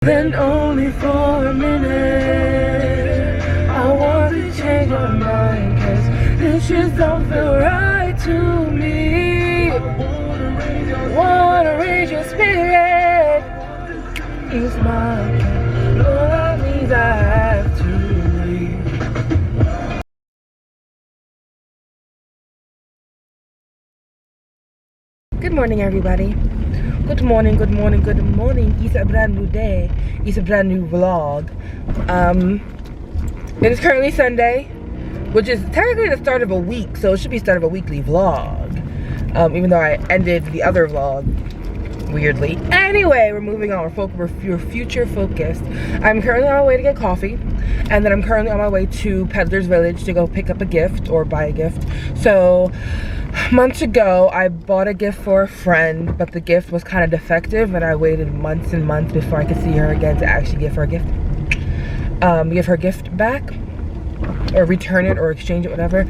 Then only for a minute I want to change my mind, cause this just don't feel right to me. Wanna raise your spirit, ease my pain, but that means I have to leave. Good morning, everybody. Good morning, good morning, good morning. It's a brand new day. It's a brand new vlog. It is currently Sunday, which is technically the start of a week, so it should be the start of a weekly vlog. Even though I ended the other vlog weirdly. Anyway, we're moving on. We're future focused. I'm currently on my way to get coffee, and then I'm currently on my way to Peddler's Village to go pick up a gift or buy a gift. So months ago, I bought a gift for a friend, but the gift was kind of defective, and I waited months and months before I could see her again to actually give her a gift. Give her gift back, or return it, or exchange it, whatever.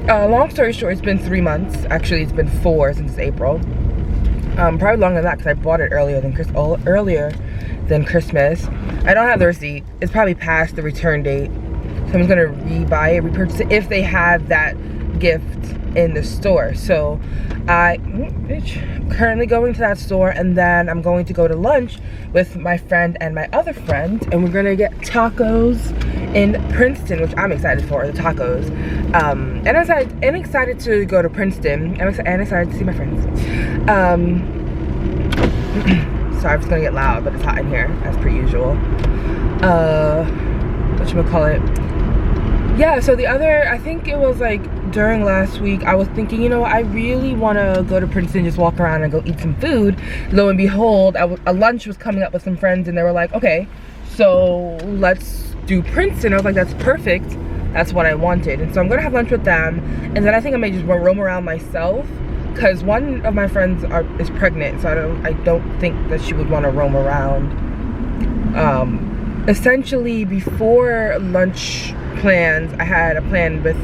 Long story short, it's been 3 months. Actually, it's been 4 since April. Probably longer than that because I bought it earlier than Christmas. I don't have the receipt. It's probably past the return date, so I'm just gonna repurchase it if they have that gift in the store. So I'm currently going to that store, and then I'm going to go to lunch with my friend and my other friend, and we're gonna get tacos in Princeton, which I'm excited for, the tacos. And I'm excited to go to Princeton. I'm excited to see my friends. Sorry, I'm just gonna get loud, but it's hot in here as per usual. Whatchamacallit? Yeah, so I think it was like during last week, I was thinking, you know, I really want to go to Princeton, just walk around and go eat some food. Lo and behold, a lunch was coming up with some friends, and they were like, okay, so let's do Princeton. I was like, that's perfect. That's what I wanted. And so I'm gonna have lunch with them, and then I think I may just roam around myself, because one of my friends is pregnant, so I don't think that she would want to roam around. Essentially, before lunch plans, I had a plan with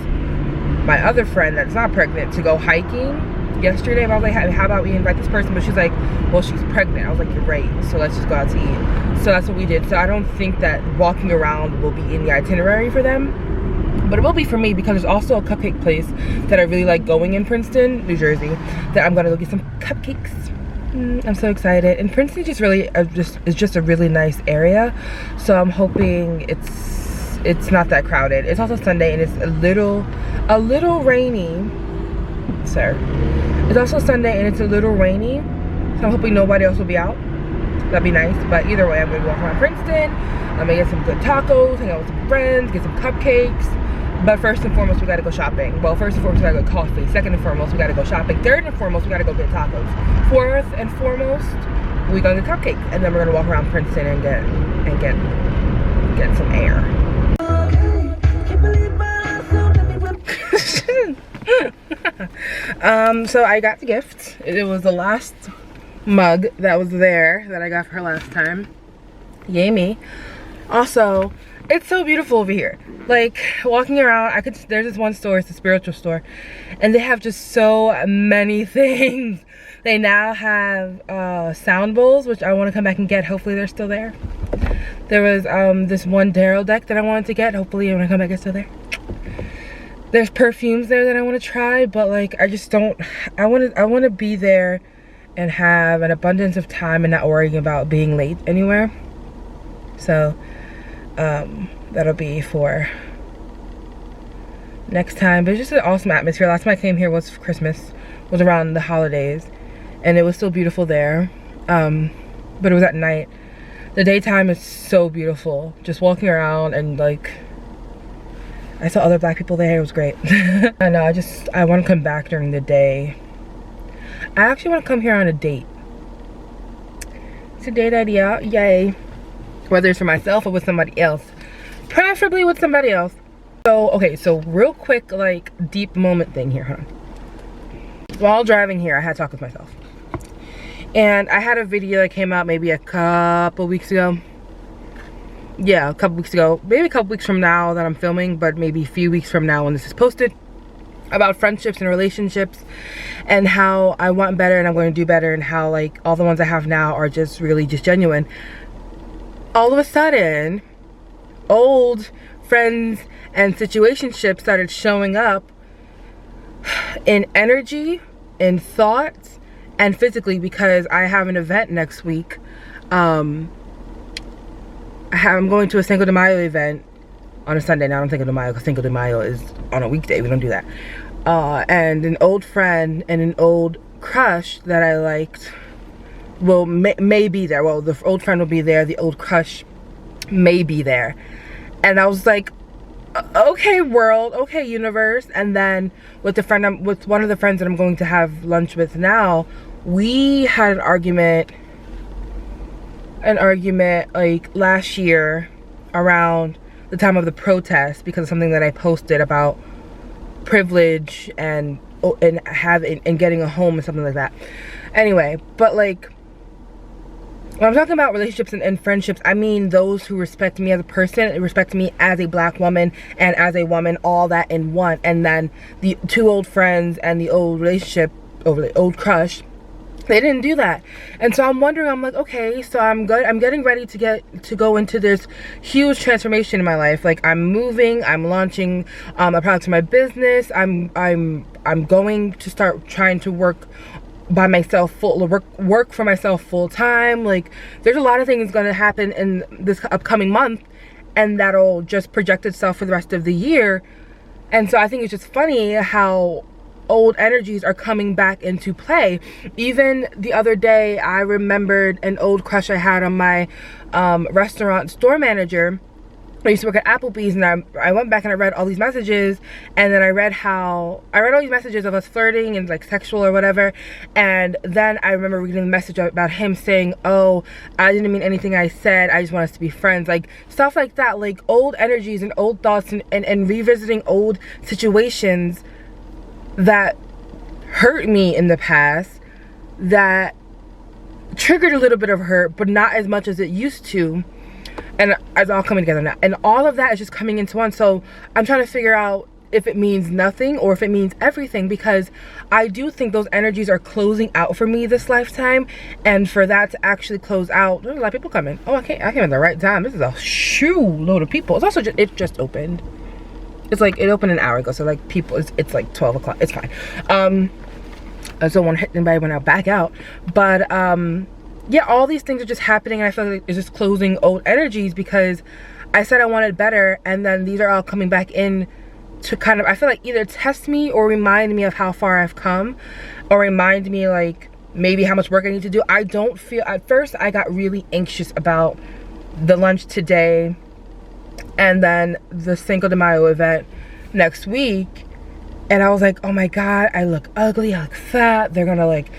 my other friend that's not pregnant to go hiking yesterday. And I was like, how about we invite this person? But she's like, well, she's pregnant. I was like, you're right, so let's just go out to eat. So that's what we did. So I don't think that walking around will be in the itinerary for them, but it will be for me, because there's also a cupcake place that I really like going in Princeton, New Jersey, that I'm gonna go get some cupcakes. I'm so excited. And Princeton just really is just a really nice area, so I'm hoping it's not that crowded. It's also Sunday, and it's a little rainy, sir. It's also Sunday, and it's a little rainy, so I'm hoping nobody else will be out. That'd be nice. But either way, I'm gonna walk around Princeton. I'm gonna get some good tacos, hang out with some friends, get some cupcakes. But first and foremost, we gotta go shopping. Well, first and foremost, we gotta go coffee. Second and foremost, we gotta go shopping. Third and foremost, we gotta go get tacos. Fourth and foremost, we gonna get cupcakes, and then we're gonna walk around Princeton and get some air. So I got the gift. It was the last mug that was there that I got for her last time. Yay me. Also, it's so beautiful over here. Like, walking around, there's this one store, it's a spiritual store, and they have just so many things. They now have sound bowls, which I want to come back and get. Hopefully they're still there. There was this one tarot deck that I wanted to get. Hopefully when I come back it's still there. There's perfumes there that I want to try, but like I just don't. I want to be there and have an abundance of time and not worrying about being late anywhere. So that'll be for next time. But it's just an awesome atmosphere. Last time I came here was Christmas, was around the holidays, and it was still beautiful there. But it was at night. The daytime is so beautiful. Just walking around, and like I saw other black people there. It was great. I know, I want to come back during the day. I actually want to come here on a date. It's a date idea, yay. Whether it's for myself or with somebody else. Preferably with somebody else. So, okay, so real quick, like, deep moment thing here, While driving here, I had to talk with myself. And I had a video that came out maybe a couple weeks ago. Yeah, a couple weeks ago. Maybe a couple weeks from now that I'm filming, but maybe a few weeks from now when this is posted. About friendships and relationships, and how I want better and I'm going to do better, and how like all the ones I have now are just really just genuine. all of a sudden, old friends and situationships started showing up in energy, in thoughts, and physically, because I have an event next week. I'm going to a Cinco de Mayo event on a Sunday. Now I don't Cinco de Mayo, because Cinco de Mayo is on a weekday. We don't do that. And an old friend and an old crush that I liked may be there. Well, the old friend will be there. The old crush may be there. And I was like, okay, world, okay, universe. And then with one of the friends that I'm going to have lunch with now, we had an argument like last year around the time of the protest, because of something that I posted about privilege and getting a home and something like that. Anyway, but like, when I'm talking about relationships and friendships, I mean those who respect me as a person, respect me as a black woman and as a woman, all that in one. And then the two old friends and the old relationship over the old crush, they didn't do that. And so I'm wondering, I'm like, okay, so I'm getting ready to go into this huge transformation in my life. Like, I'm moving, I'm launching a product in my business. I'm going to start trying to work by myself, work for myself full time. Like, there's a lot of things going to happen in this upcoming month, and that'll just project itself for the rest of the year. And so I think it's just funny how old energies are coming back into play. Even the other day, I remembered an old crush I had on my restaurant store manager. I used to work at Applebee's, and I went back and I read all these messages, and then I read all these messages of us flirting and like sexual or whatever. And then I remember reading a message about him saying, oh, I didn't mean anything I said, I just want us to be friends. Like, stuff like that, like old energies and old thoughts, and revisiting old situations that hurt me in the past, that triggered a little bit of hurt, but not as much as it used to. And it's all coming together now, and all of that is just coming into one. So I'm trying to figure out if it means nothing or if it means everything, because I do think those energies are closing out for me this lifetime. And for that to actually close out, there's a lot of people coming. Oh, I came at the right time. This is a shoe load of people. It's also it just opened. It's like it opened an hour ago, so like people, it's like 12 o'clock. It's fine. I just don't want to hit anybody when I back out, but yeah, all these things are just happening, and I feel like it's just closing old energies, because I said I wanted better, and then these are all coming back in to kind of, I feel like, either test me or remind me of how far I've come, or remind me like maybe how much work I need to do. I don't feel, at first I got really anxious about the lunch today and then the Cinco de Mayo event next week. And I was like, oh my God, I look ugly, I look fat. They're gonna like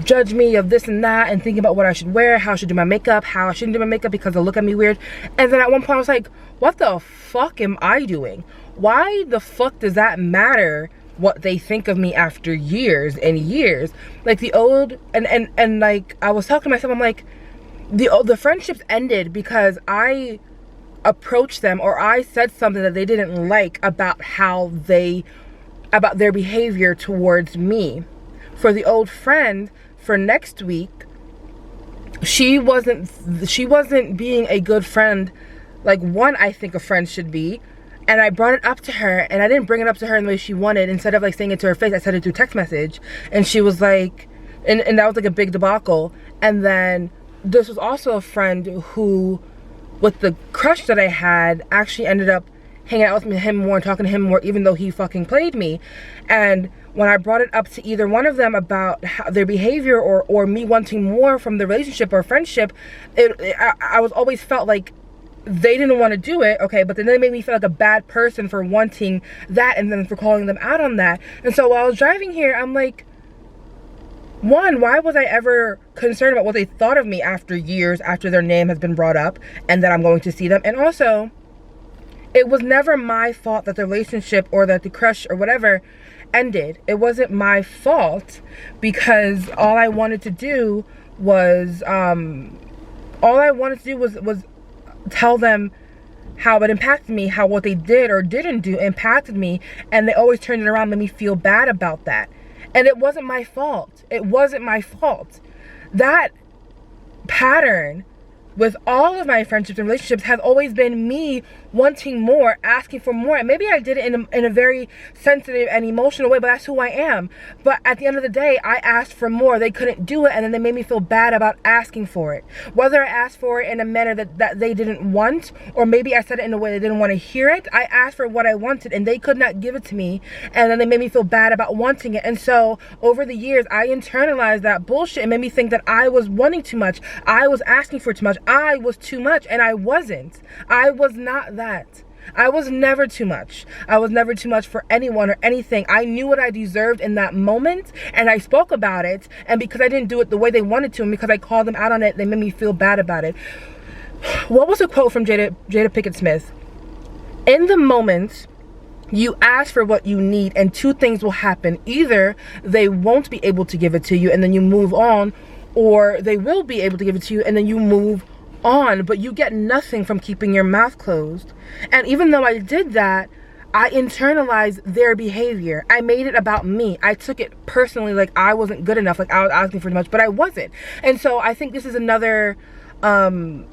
judge me of this and that, and thinking about what I should wear, how I should do my makeup, how I shouldn't do my makeup because they'll look at me weird. And then at one point I was like, what the fuck am I doing? Why the fuck does that matter what they think of me after years and years? Like the old, and like I was talking to myself, I'm like, the friendships ended because I approached them, or I said something that they didn't like about their behavior towards me. For the old friend, for next week, she wasn't being a good friend like one I think a friend should be. And I brought it up to her, and I didn't bring it up to her in the way she wanted. Instead of like saying it to her face, I said it through text message, and she was like, and that was like a big debacle. And then this was also a friend who, with the crush that I had, actually ended up hanging out with him more and talking to him more, even though he fucking played me. And when I brought it up to either one of them about how their behavior or me wanting more from the relationship or friendship, I was always felt like they didn't want to do it, okay, but then they made me feel like a bad person for wanting that, and then for calling them out on that. And so while I was driving here, I'm like, one, why was I ever concerned about what they thought of me after years, after their name has been brought up and that I'm going to see them? And also, it was never my fault that the relationship or that the crush or whatever ended. It wasn't my fault, because all I wanted to do was tell them how it impacted me, how what they did or didn't do impacted me, and they always turned it around and made me feel bad about that. And it wasn't my fault. It wasn't my fault. That pattern with all of my friendships and relationships has always been me wanting more, asking for more. And maybe I did it in a very sensitive and emotional way, but that's who I am. But at the end of the day, I asked for more. They couldn't do it, and then they made me feel bad about asking for it. Whether I asked for it in a manner that they didn't want, or maybe I said it in a way they didn't want to hear it, I asked for what I wanted, and they could not give it to me, and then they made me feel bad about wanting it. And so over the years, I internalized that bullshit and made me think that I was wanting too much. I was asking for too much. I was too much, and I wasn't. I was not that. I was never too much. I was never too much for anyone or anything. I knew what I deserved in that moment, and I spoke about it, and because I didn't do it the way they wanted to, and because I called them out on it, they made me feel bad about it. What was a quote from Jada Pinkett Smith? In the moment, you ask for what you need, and two things will happen. Either they won't be able to give it to you, and then you move on, or they will be able to give it to you, and then you move on, but you get nothing from keeping your mouth closed. And even though I did that, I internalized their behavior. I made it about me. I took it personally, like I wasn't good enough, like I was asking for too much, but I wasn't. And so I think this is another lesson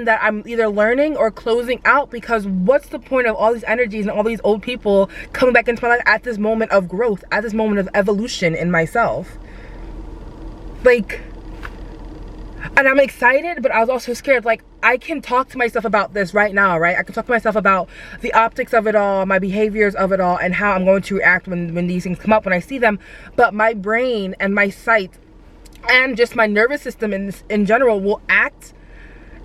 that I'm either learning or closing out, because what's the point of all these energies and all these old people coming back into my life at this moment of growth, at this moment of evolution in myself? Like, and I'm excited, but I was also scared. Like, I can talk to myself about this right now, right? I can talk to myself about the optics of it all, my behaviors of it all, and how I'm going to react when these things come up, when I see them. But my brain and my sight and just my nervous system in general will act.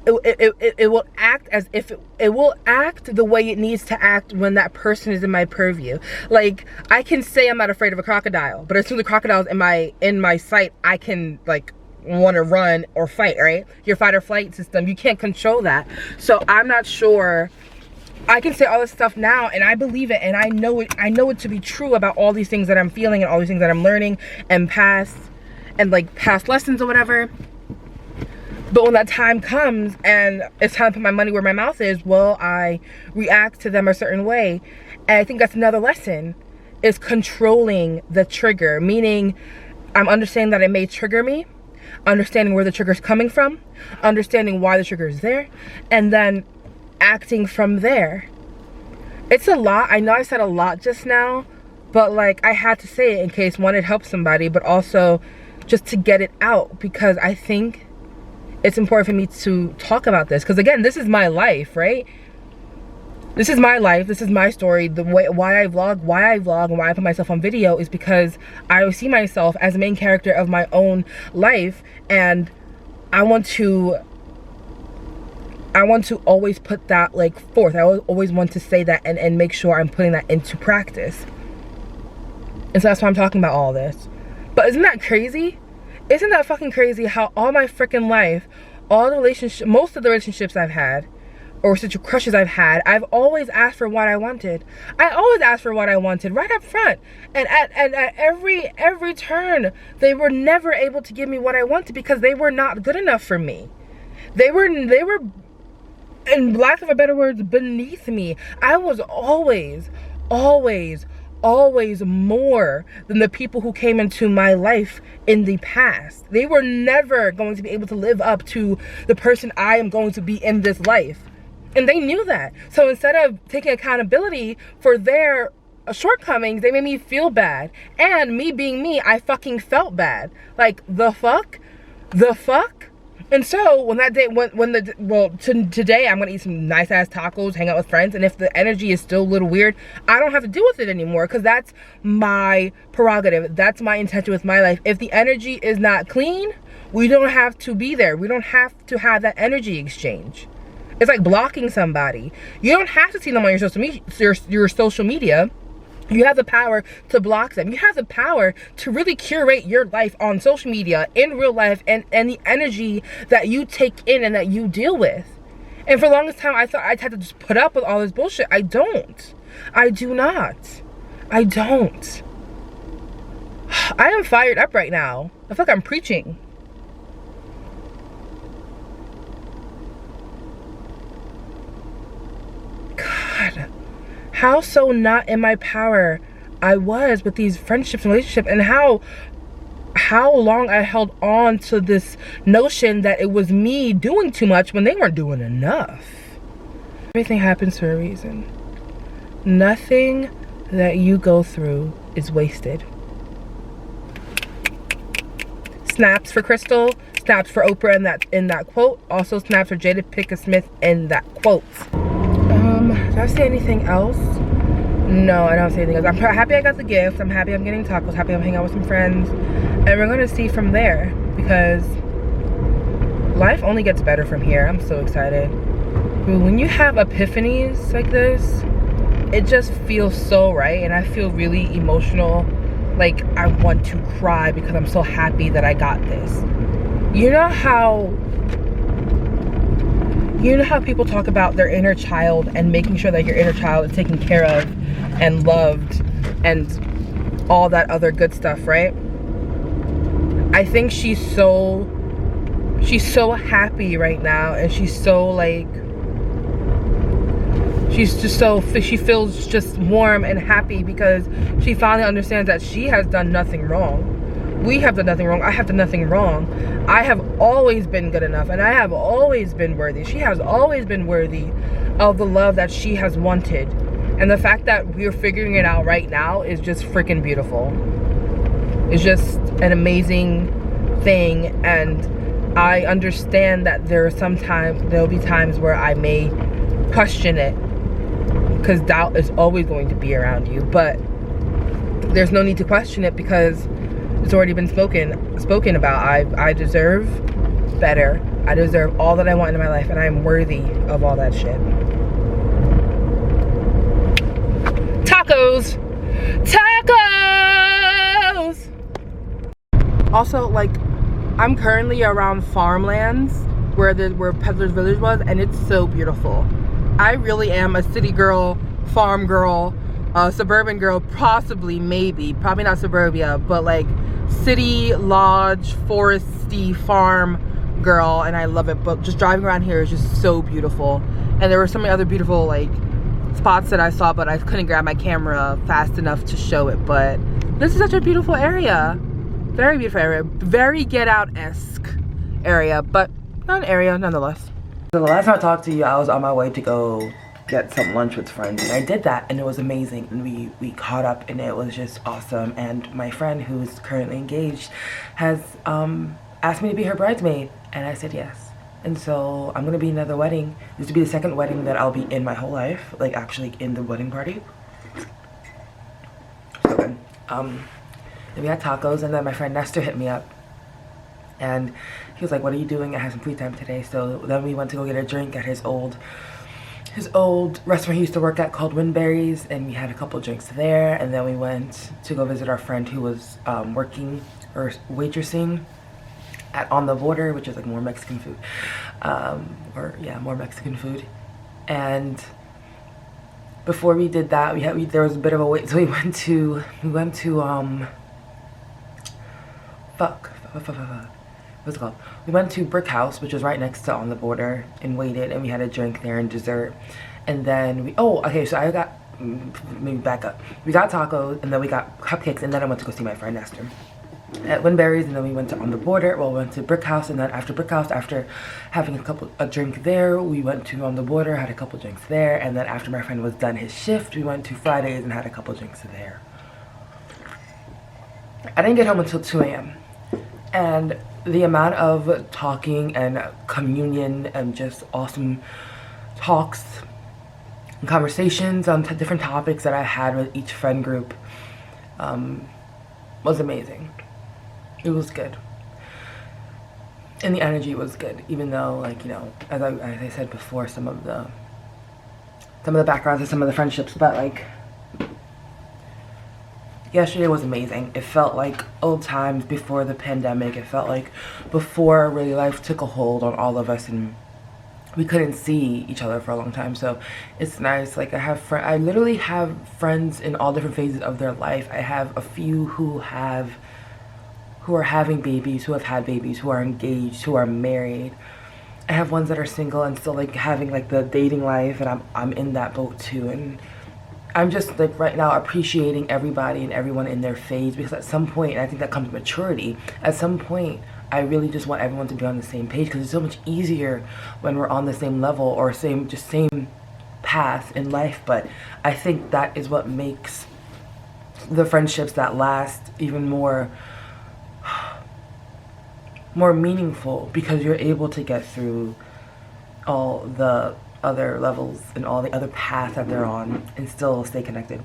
It will act as if it will act the way it needs to act when that person is in my purview. Like, I can say I'm not afraid of a crocodile, but as soon as the crocodile's in my sight, I can like want to run or fight, right? Your fight or flight system, you can't control that. So I'm not sure. I can say all this stuff now, and I believe it, and I know it to be true about all these things that I'm feeling and all these things that I'm learning and past lessons or whatever. But when that time comes and it's time to put my money where my mouth is, will I react to them a certain way? And I think that's another lesson, is controlling the trigger. Meaning, I'm understanding that it may trigger me, understanding where the trigger is coming from, understanding why the trigger is there, and then acting from there. It's a lot. I know I said a lot just now, but like, I had to say it in case, one, it helps somebody, but also just to get it out, because I think it's important for me to talk about this, because again, this is my life, right? This is my life. This is my story. The way why I vlog, and why I put myself on video is because I see myself as the main character of my own life, and I want to always put that like forth. I always want to say that and make sure I'm putting that into practice. And so that's why I'm talking about all this. But isn't that crazy? Isn't that fucking crazy how all my freaking life, most of the relationships I've had, or such crushes I've had, I've always asked for what I wanted. I always asked for what I wanted right up front. And at every turn, they were never able to give me what I wanted because they were not good enough for me. They were, in lack of a better words, beneath me. I was always more than the people who came into my life in the past. They were never going to be able to live up to the person I am going to be in this life. And they knew that. So instead of taking accountability for their shortcomings, they made me feel bad. And me being me, I fucking felt bad. Like, the fuck? And so when that day, today I'm gonna eat some nice ass tacos, hang out with friends, and if the energy is still a little weird, I don't have to deal with it anymore, because that's my prerogative. That's my intention with my life. If the energy is not clean, we don't have to be there. We don't have to have that energy exchange. It's like blocking somebody. You don't have to see them on your social media. You have the power to block them. You have the power to really curate your life on social media, in real life, and the energy that you take in and that you deal with. And for the longest time, I thought I'd have to just put up with all this bullshit. I don't. I do not. I don't. I am fired up right now. I feel like I'm preaching. God. How so not in my power I was with these friendships and relationships, and how how long I held on to this notion that it was me doing too much when they weren't doing enough. Everything happens for a reason. Nothing that you go through is wasted. Snaps for Crystal, snaps for Oprah in that quote. Also snaps for Jada Pinkett Smith in that quote. Did I say anything else? No, I don't say anything else. I'm happy I got the gift. I'm happy I'm getting tacos. Happy I'm hanging out with some friends. And we're gonna see from there, because life only gets better from here. I'm so excited. When you have epiphanies like this, it just feels so right, and I feel really emotional. Like I want to cry because I'm so happy that I got this. You know how people talk about their inner child and making sure that your inner child is taken care of and loved and all that other good stuff, right? I think she's so happy right now, and she's so like, she feels just warm and happy because she finally understands that she has done nothing wrong. We have done nothing wrong. I have done nothing wrong. I have always been good enough, and I have always been worthy. She has always been worthy of the love that she has wanted. And the fact that we're figuring it out right now is just freaking beautiful. It's just an amazing thing, and I understand that there'll be times where I may question it, because doubt is always going to be around you, but there's no need to question it because it's already been spoken about. I deserve better. I deserve all that I want in my life, and I'm worthy of all that shit. Tacos! Tacos! Also, like, I'm currently around farmlands where Peddler's Village was, and it's so beautiful. I really am a city girl, farm girl, suburban girl, probably not suburbia, but like city, lodge, foresty, farm girl, and I love it. But just driving around here is just so beautiful. And there were so many other beautiful like spots that I saw, but I couldn't grab my camera fast enough to show it. But this is such a beautiful area. Very beautiful area. Very Get Out-esque area, but not an area nonetheless. So the last time I talked to you, I was on my way to go get some lunch with friends, and I did that, and it was amazing, and we caught up, and it was just awesome. And my friend, who's currently engaged, has asked me to be her bridesmaid, and I said yes. And so I'm gonna be in another wedding. This will be the second wedding that I'll be in my whole life, like actually in the wedding party. So good. Then we had tacos, and then my friend Nestor hit me up, and he was like, what are you doing? I have some free time today. So then we went to go get a drink at his old restaurant he used to work at called Winberries, and we had a couple drinks there. And then we went to go visit our friend who was working or waitressing at On the Border, which is like more Mexican food, more Mexican food. And before we did that, there was a bit of a wait, so we went to what's it called? We went to Brick House, which was right next to On the Border, and waited, and we had a drink there and dessert. And then we back up. We got tacos, and then we got cupcakes, and then I went to go see my friend Nestor at Winberries, and then we went to On the Border. Well, we went to Brick House, and then after Brick House, after having a drink there, we went to On the Border, had a couple drinks there, and then after my friend was done his shift, we went to Fridays and had a couple drinks there. I didn't get home until 2 a.m. and the amount of talking and communion and just awesome talks and conversations on different topics that I had with each friend group was amazing. It was good. And the energy was good, even though, like, you know, as I said before, some of the backgrounds and some of the friendships, but like, yesterday was amazing. It felt like old times before the pandemic. It felt like before really life took a hold on all of us and we couldn't see each other for a long time. So it's nice. Like, I literally have friends in all different phases of their life. I have a few who are having babies, who have had babies, who are engaged, who are married. I have ones that are single and still like having like the dating life, and I'm in that boat too. And I'm just like right now appreciating everybody and everyone in their phase, because at some point, and I think that comes with maturity, at some point I really just want everyone to be on the same page, because it's so much easier when we're on the same level or same path in life. But I think that is what makes the friendships that last even more meaningful, because you're able to get through all the other levels and all the other paths that they're on and still stay connected.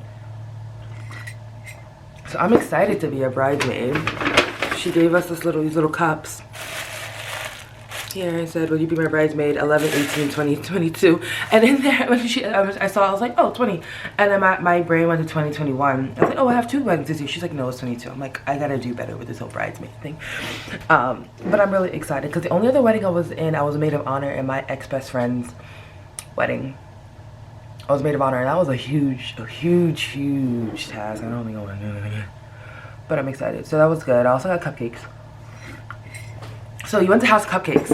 So I'm excited to be a bridesmaid. She gave us these little cups. Here I said, will you be my bridesmaid 11, 18, 20, 22? And in there, when I saw, I was like, oh, 20. And then my brain went to 2021. I was like, oh, I have 2 weddings this year. She's like, no, it's 22. I'm like, I gotta do better with this whole bridesmaid thing. But I'm really excited, because the only other wedding I was in, I was a maid of honor in my ex-best friend's wedding. I was maid of honor, and that was a huge task. I don't think I want to do it again. But I'm excited. So that was good. I also got cupcakes. So you went to House Cupcakes,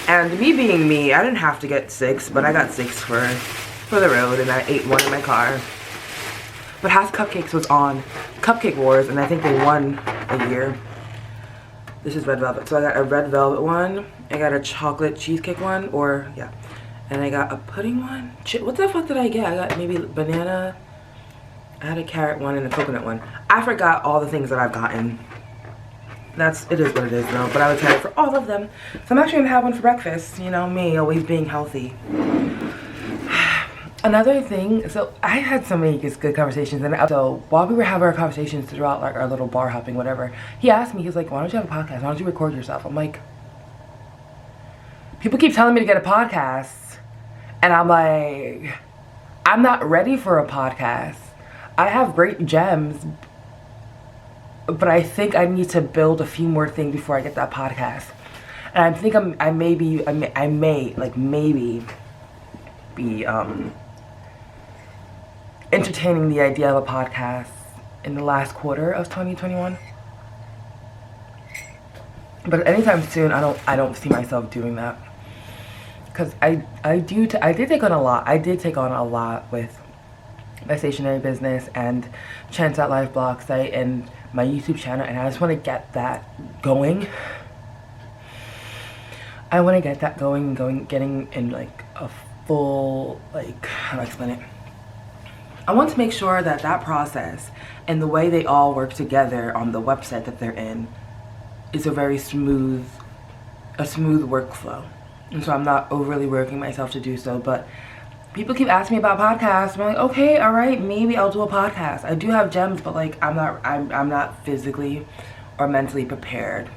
and me being me, I didn't have to get 6, but I got 6 for the road, and I ate 1 in my car. But House Cupcakes was on Cupcake Wars, and I think they won a year. This is red velvet, so I got a red velvet one, I got a chocolate cheesecake one, and I got a pudding one. What the fuck did I get? I got maybe banana, I had a carrot one and a coconut one. I forgot all the things that I've gotten. It is what it is though, but I was excited for all of them. So I'm actually gonna have one for breakfast. You know me, always being healthy. Another thing, so I had so many good conversations, and so while we were having our conversations throughout like our little bar hopping, whatever, he asked me, he's like, why don't you have a podcast? Why don't you record yourself? I'm like, people keep telling me to get a podcast, and I'm like, I'm not ready for a podcast. I have great gems, but I think I need to build a few more things before I get that podcast. And I think I may be entertaining the idea of a podcast in the last quarter of 2021. But anytime soon, I don't see myself doing that, because I did take on a lot. I did take on a lot with my stationery business and Chance That Life blog site and my YouTube channel, and I just want to get that going. I want to get that getting in like a full, like, how do I explain it? I want to make sure that that process and the way they all work together on the website that they're in is a very smooth workflow. And so I'm not overly working myself to do so, but people keep asking me about podcasts. I'm like, okay, all right, maybe I'll do a podcast. I do have gems, but like I'm not physically or mentally prepared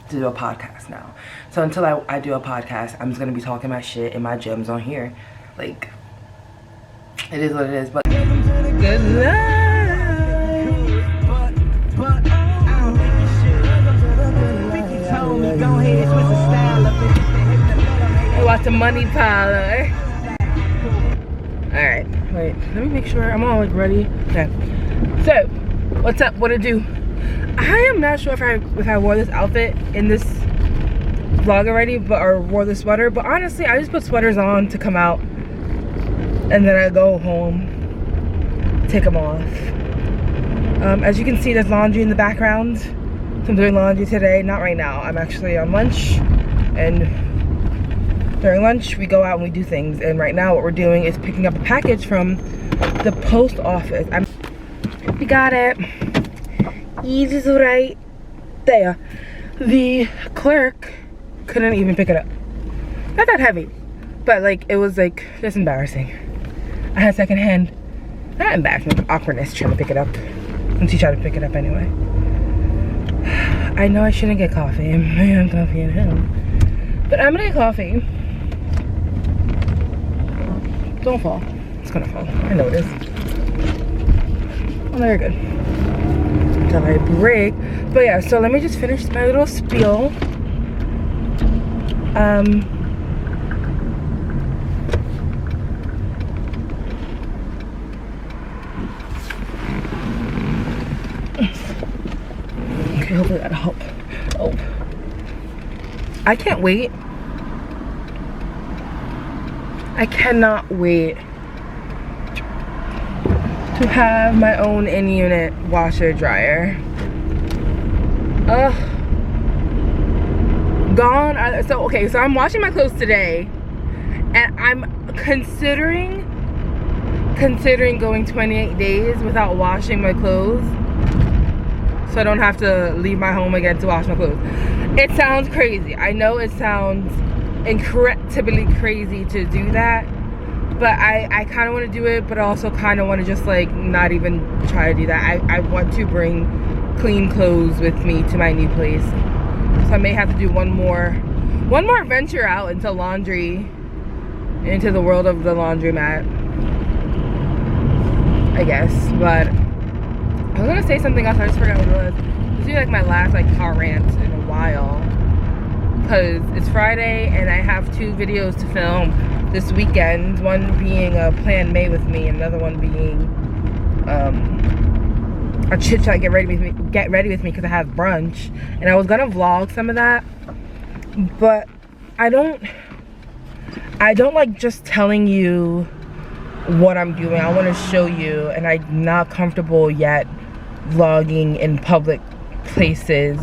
to do a podcast now. So until I do a podcast, I'm just gonna be talking my shit and my gems on here. Like, it is what it is. But good night. We watch the Money Parlor. Alright, wait, let me make sure I'm all like ready. Okay, so what's up? What to do? I am not sure if I wore this outfit in this vlog already, or wore the sweater, but honestly I just put sweaters on to come out, and then I go home, take them off. As you can see, there's laundry in the background, so I'm doing laundry today. Not right now, I'm actually on lunch, and during lunch we go out and we do things, and right now what we're doing is picking up a package from the post office. We got it. Easy right there. The clerk couldn't even pick it up. Not that heavy, but like it was like just embarrassing. I had secondhand, not embarrassment, but awkwardness trying to pick it up, and she tried to pick it up anyway. I know I shouldn't get coffee. I'm having coffee at home, but I'm gonna get coffee. Don't fall. It's gonna fall. I know it is. Oh, very good. Until I break. But yeah, so let me just finish my little spiel. Okay, hopefully that'll help. Oh. I can't wait. I cannot wait to have my own in-unit washer dryer. Gone. So I'm washing my clothes today, and I'm considering going 28 days without washing my clothes, so I don't have to leave my home again to wash my clothes. It sounds crazy. I know it sounds incredibly crazy to do that, but I kind of want to do it, but I also kind of want to just like not even try to do that. I want to bring clean clothes with me to my new place, so I may have to do one more venture out into laundry, into the world of the laundromat, I guess. But I was gonna say something else, I just forgot what it was. This is like my last like car rant in a while, because it's Friday and I have 2 videos to film this weekend. One being a Plan May with me, another one being a chit chat, get ready with me because I have brunch, and I was gonna vlog some of that, but I don't like just telling you what I'm doing. I want to show you, and I'm not comfortable yet vlogging in public places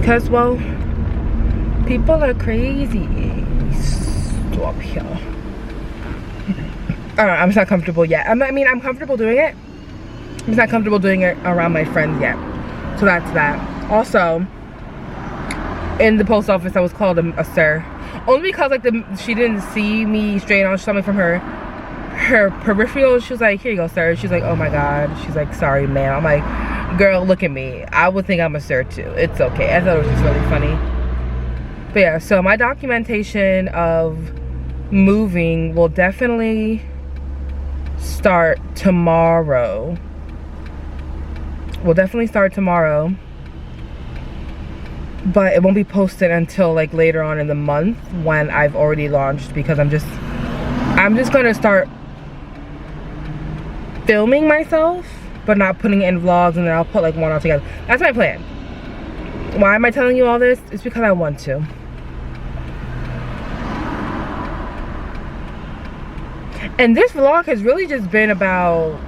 because, well, people are crazy. Stop here. I'm just not comfortable yet. I mean, I'm comfortable doing it. I'm just not comfortable doing it around my friends yet. So that's that. Also, in the post office, I was called a sir. Only because like she didn't see me straight on. She saw me from her peripheral. She was like, "Here you go, sir." She's like, "Oh my God." She's like, "Sorry, ma'am." I'm like, "Girl, look at me. I would think I'm a sir too. It's okay." I thought it was just really funny. But yeah, so my documentation of moving will definitely start tomorrow. But it won't be posted until like later on in the month when I've already launched, because I'm just gonna start filming myself but not putting it in vlogs, and then I'll put like one all together. That's my plan. Why am I telling you all this? It's because I want to. And this vlog has really just been about,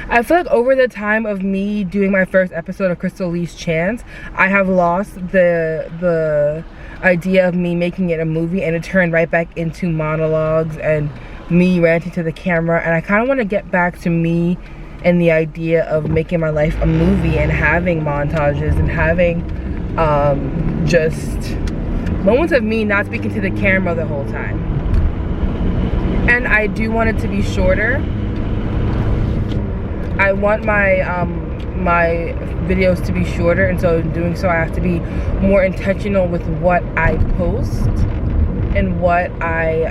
I feel like over the time of me doing my first episode of Crystal Lee's Chance, I have lost the idea of me making it a movie, and it turned right back into monologues and me ranting to the camera. And I kind of want to get back to me and the idea of making my life a movie and having montages and having just moments of me not speaking to the camera the whole time. And I do want it to be shorter. I want my my videos to be shorter, and so in doing so I have to be more intentional with what I post and what I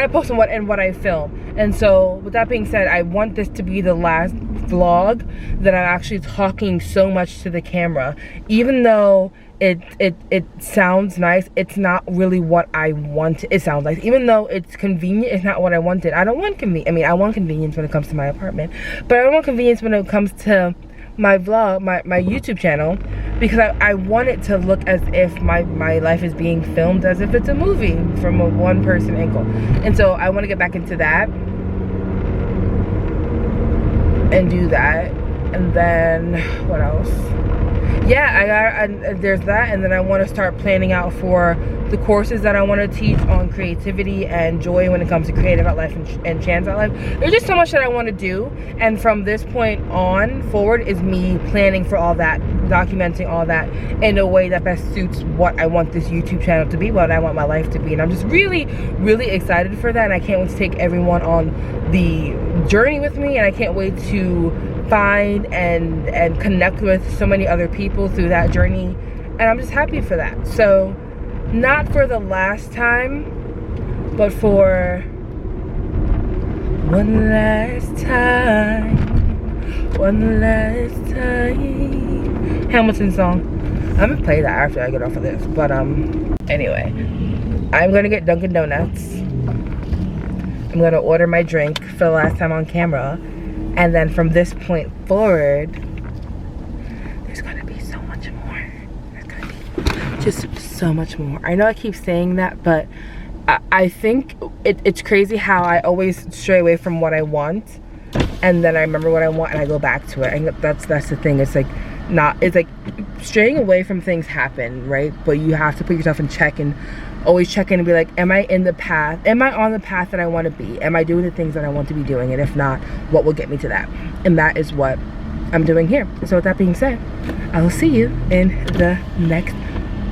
post and what I film. And so with that being said, I want this to be the last vlog that I'm actually talking so much to the camera. Even though it sounds nice, it's not really what I want. It sounds like, even though it's convenient, it's not what I wanted. I don't want convenience. I mean, I want convenience when it comes to my apartment, but I don't want convenience when it comes to my vlog, my YouTube channel, because I want it to look as if my life is being filmed as if it's a movie from a one person angle. And so I want to get back into that and do that. And then what else? Yeah, there's that. And then I want to start planning out for the courses that I want to teach on creativity and joy when it comes to creative out life and chance out life. There's just so much that I want to do, and from this point on forward is me planning for all that, documenting all that in a way that best suits what I want this YouTube channel to be, what I want my life to be. And I'm just really, really excited for that, and I can't wait to take everyone on the journey with me, and I can't wait to find and connect with so many other people through that journey, and I'm just happy for that. So not for the last time, but for one last time, Hamilton song. I'm gonna play that after I get off of this, but anyway, I'm gonna get Dunkin' Donuts. I'm gonna order my drink for the last time on camera, and then from this point forward, there's gonna be so much more. There's gonna be just so much more. I know I keep saying that, but I think it's crazy how I always stray away from what I want, and then I remember what I want and I go back to it. And that's the thing. It's like straying away from things happen, right? But you have to put yourself in check and always check in and be like, am I on the path that I want to be? Am I doing the things that I want to be doing? And if not, what will get me to that? And that is what I'm doing here. So with that being said, I will see you in the next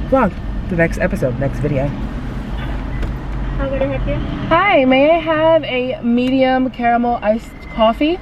vlog, the next episode, next video. How can I help you? Hi, may I have a medium caramel iced coffee?